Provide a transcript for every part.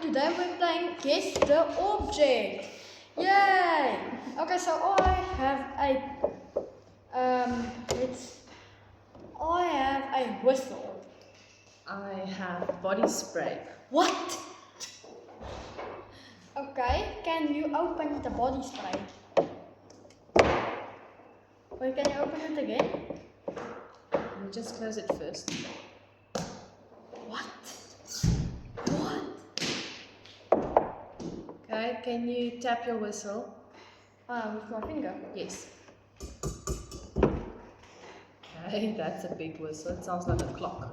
today we're playing Guess the Object. Yay! Okay, so I have a whistle. I have body spray. What? Okay, can you open the body spray? Wait, can you open it again? You just close it first. What? What? Okay, can you tap your whistle? With my finger. Yes. Okay, that's a big whistle. It sounds like a clock.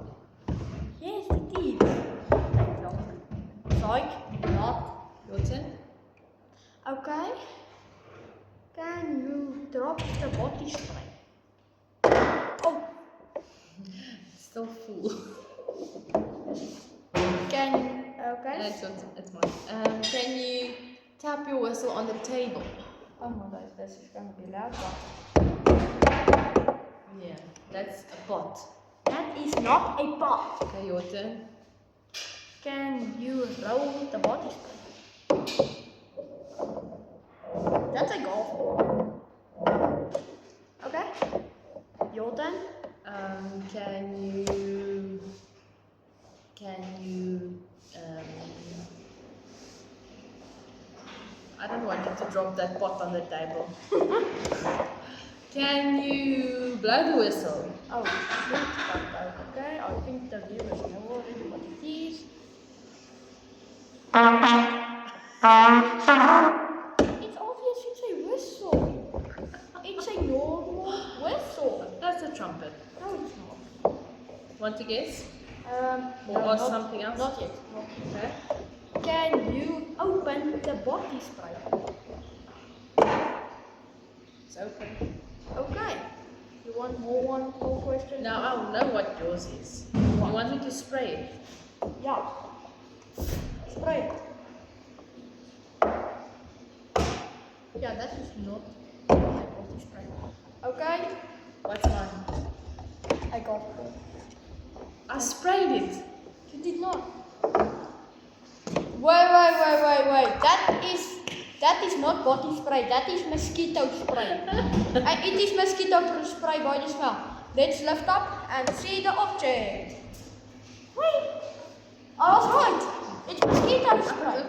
Yes, it is. Psych, not. Your turn? Okay. Can you drop the body spray? Oh, Still full. can you? Okay. It's mine. Can you tap your whistle on the table? Oh my God, this is gonna be loud. Yeah, that's a pot. That is not a pot. Okay, your turn. Can you roll the body spray? That's a golf ball. Okay. Your turn. I don't want you to drop that pot on the table. Can you blow the whistle? Oh, shoot. Okay, I think the viewers know already what it is. It's obvious it's a whistle. It's a normal whistle. That's a trumpet. No, it's not. Want to guess? No, Or something else? Not yet. Okay. Can you open the body spray? It's open. Okay. You want one more question? Now I'll know what yours is. You want me to spray it? Yeah. Spray. Yeah, that is not a body spray. Okay. What's mine? I got it. I sprayed it. You did not. Wait. That is not body spray. That is mosquito spray. And it is mosquito spray by the smell. Let's lift up and see the object. Wait. I was right. It's mosquito spray.